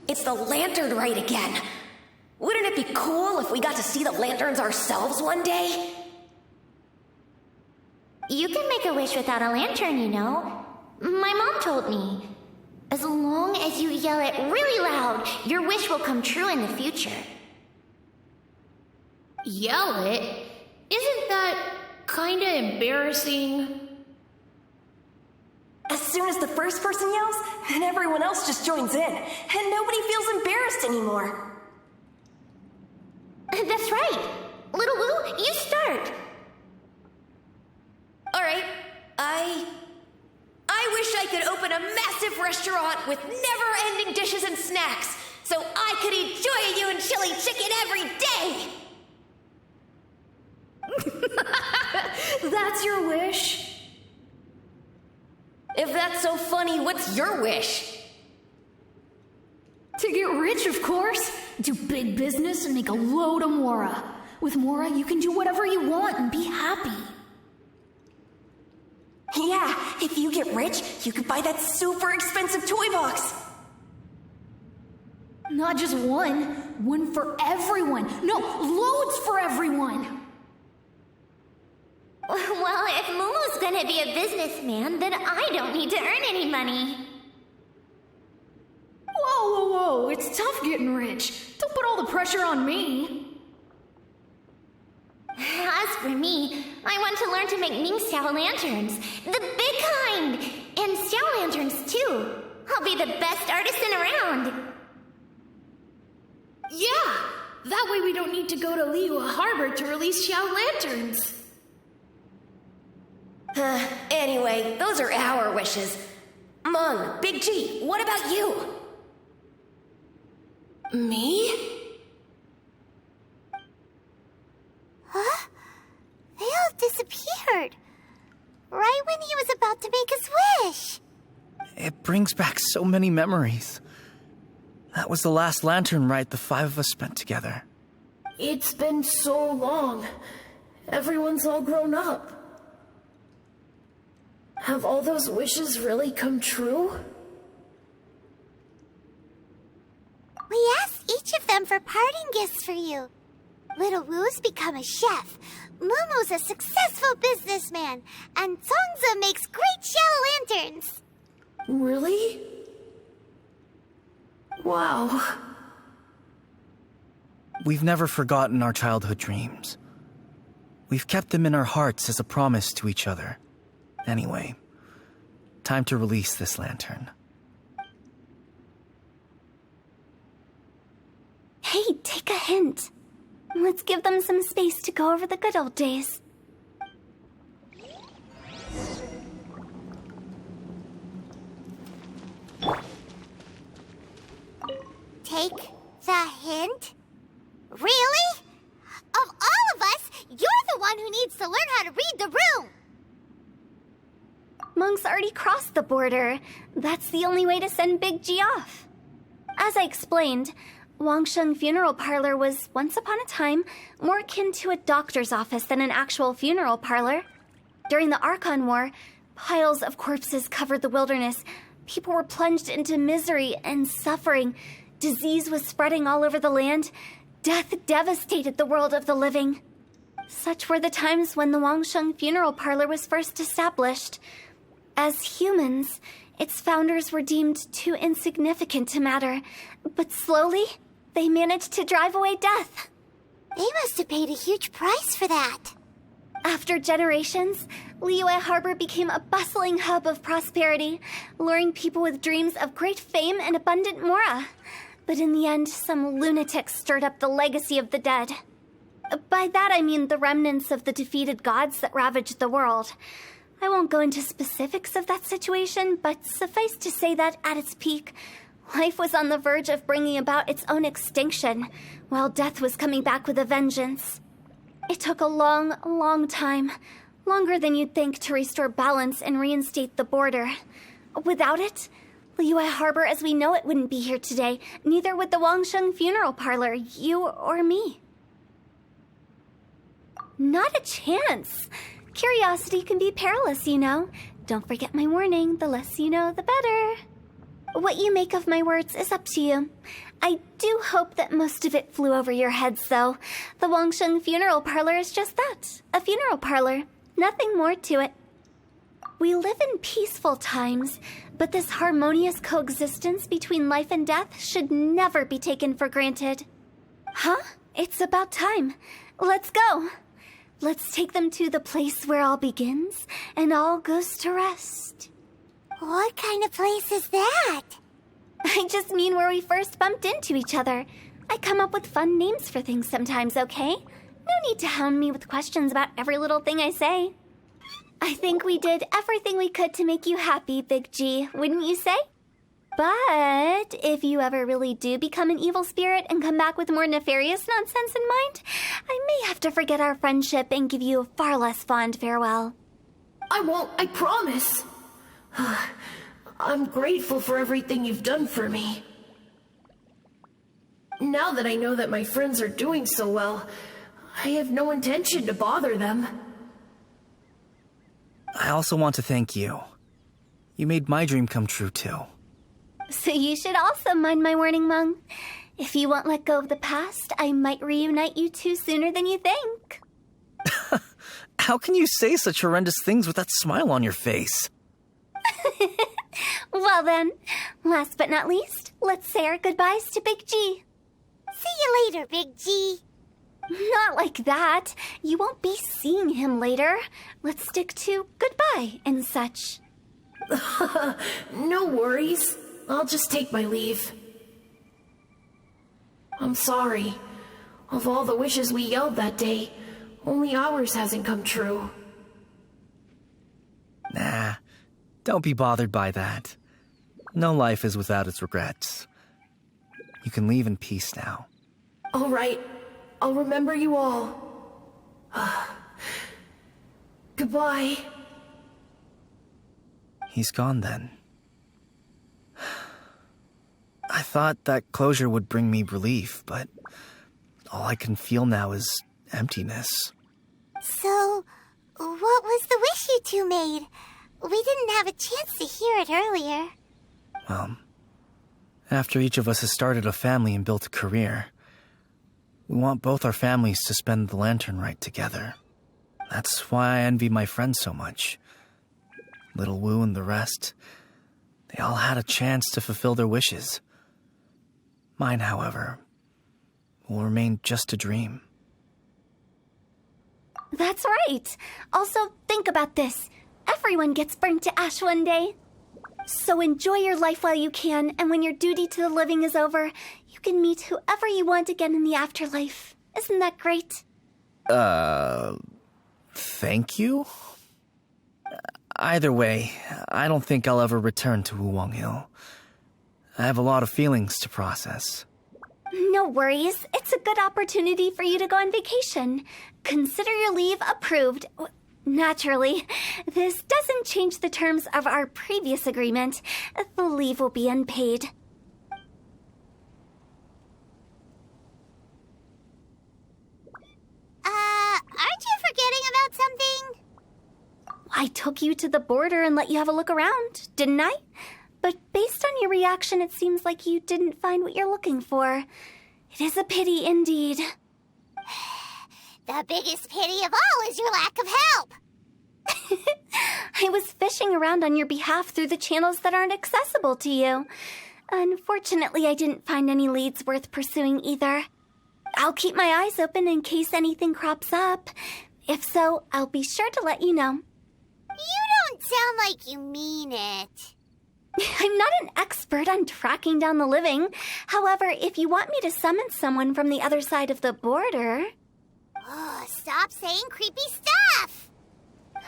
It's the lantern rite again. Wouldn't it be cool if we got to see the lanterns ourselves one day? You can make a wish without a lantern, you know. My mom told me. As long as you yell it really loud, your wish will come true in the future. Yell it? Isn't that kinda embarrassing? As soon as the first person yells, then everyone else just joins in, and nobody feels embarrassed anymore. That's right. Little Wu, you start. Alright, I wish I could open a massive restaurant with never-ending dishes and snacks, so I could enjoy you and chili chicken every day! That's your wish? If that's so funny, what's your wish? To get rich, of course. Do big business and make a load of Mora. With Mora, you can do whatever you want and be happy. Yeah, if you get rich, you could buy that super expensive toy box. Not just one. One for everyone. No, loads for everyone. Well, if Momo's gonna be a businessman, then I don't need to earn any money. Whoa. It's tough getting rich. Don't put all the pressure on me. As for me, I want to learn to make Ming Xiao lanterns. The big kind! And Xiao lanterns, too. I'll be the best artisan around. Yeah! That way we don't need to go to Liyue Harbor to release Xiao lanterns. Anyway, those are our wishes. Mung, Big G, what about you? Me? Huh? They all disappeared. Right when he was about to make his wish. It brings back so many memories. That was the last lantern rite the five of us spent together. It's been so long. Everyone's all grown up. Have all those wishes really come true? We asked each of them for parting gifts for you. Little Wu's become a chef, Momo's a successful businessman, and Songza makes great Xiao lanterns. Really? Wow. We've never forgotten our childhood dreams. We've kept them in our hearts as a promise to each other. Anyway, time to release this lantern. Hey, take a hint. Let's give them some space to go over the good old days. Take the hint? Really? Of all of us, you're the one who needs to learn how to read the room! Monk's already crossed the border. That's the only way to send Big G off. As I explained, Wangsheng Funeral Parlor was, once upon a time, more akin to a doctor's office than an actual funeral parlor. During the Archon War, piles of corpses covered the wilderness. People were plunged into misery and suffering. Disease was spreading all over the land. Death devastated the world of the living. Such were the times when the Wangsheng Funeral Parlor was first established. As humans, its founders were deemed too insignificant to matter, but slowly, they managed to drive away death. They must have paid a huge price for that. After generations, Liyue Harbor became a bustling hub of prosperity, luring people with dreams of great fame and abundant mora. But in the end, some lunatics stirred up the legacy of the dead. By that I mean the remnants of the defeated gods that ravaged the world. I won't go into specifics of that situation, but suffice to say that at its peak, life was on the verge of bringing about its own extinction, while death was coming back with a vengeance. It took a long, long time, longer than you'd think, to restore balance and reinstate the border. Without it, Liyue Harbor as we know it wouldn't be here today, neither would the Wangsheng Funeral Parlor, you or me. Not a chance. Curiosity can be perilous, you know. Don't forget my warning, the less you know, the better. What you make of my words is up to you. I do hope that most of it flew over your heads, though. The Wangsheng Funeral Parlor is just that, a funeral parlor. Nothing more to it. We live in peaceful times, but this harmonious coexistence between life and death should never be taken for granted. Huh? It's about time. Let's go. Let's take them to the place where all begins and all goes to rest. What kind of place is that? I just mean where we first bumped into each other. I come up with fun names for things sometimes, okay? No need to hound me with questions about every little thing I say. I think we did everything we could to make you happy, Big G, wouldn't you say? But if you ever really do become an evil spirit and come back with more nefarious nonsense in mind, I may have to forget our friendship and give you a far less fond farewell. I won't, I promise. I'm grateful for everything you've done for me. Now that I know that my friends are doing so well, I have no intention to bother them. I also want to thank you. You made my dream come true, too. So you should also mind my warning, Mung. If you won't let go of the past, I might reunite you two sooner than you think. How can you say such horrendous things with that smile on your face? Well then, last but not least, let's say our goodbyes to Big G. See you later, Big G. Not like that. You won't be seeing him later. Let's stick to goodbye and such. No worries. I'll just take my leave. I'm sorry. Of all the wishes we yelled that day, only ours hasn't come true. Nah, don't be bothered by that. No life is without its regrets. You can leave in peace now. All right. I'll remember you all. Goodbye. He's gone then. I thought that closure would bring me relief, but all I can feel now is emptiness. So, what was the wish you two made? We didn't have a chance to hear it earlier. Well, after each of us has started a family and built a career, we want both our families to spend the lantern rite together. That's why I envy my friends so much. Little Wu and the rest, they all had a chance to fulfill their wishes. Mine, however, will remain just a dream. That's right. Also, think about this. Everyone gets burnt to ash one day. So enjoy your life while you can, and when your duty to the living is over, you can meet whoever you want again in the afterlife. Isn't that great? Thank you? Either way, I don't think I'll ever return to Wuwang Hill. I have a lot of feelings to process. No worries. It's a good opportunity for you to go on vacation. Consider your leave approved. Naturally, this doesn't change the terms of our previous agreement. The leave will be unpaid. I took you to the border and let you have a look around, didn't I? But based on your reaction, it seems like you didn't find what you're looking for. It is a pity indeed. The biggest pity of all is your lack of help. I was fishing around on your behalf through the channels that aren't accessible to you. Unfortunately, I didn't find any leads worth pursuing either. I'll keep my eyes open in case anything crops up. If so, I'll be sure to let you know. You don't sound like you mean it. I'm not an expert on tracking down the living. However, if you want me to summon someone from the other side of the border... Oh, stop saying creepy stuff!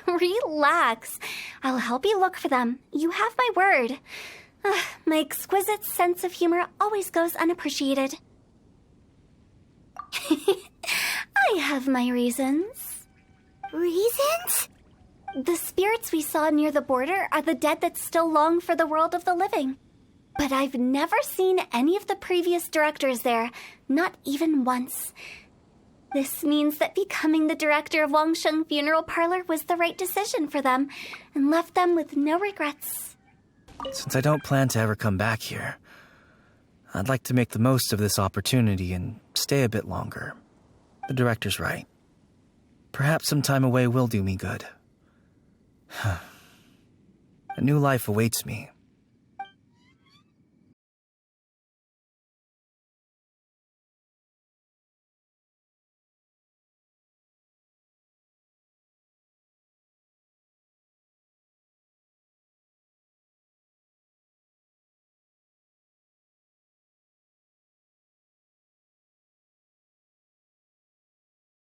Relax. I'll help you look for them. You have my word. My exquisite sense of humor always goes unappreciated. I have my reasons. Reasons? The spirits we saw near the border are the dead that still long for the world of the living. But I've never seen any of the previous directors there, not even once. This means that becoming the director of Wangsheng Funeral Parlor was the right decision for them, and left them with no regrets. Since I don't plan to ever come back here, I'd like to make the most of this opportunity and stay a bit longer. The director's right. Perhaps some time away will do me good. A new life awaits me.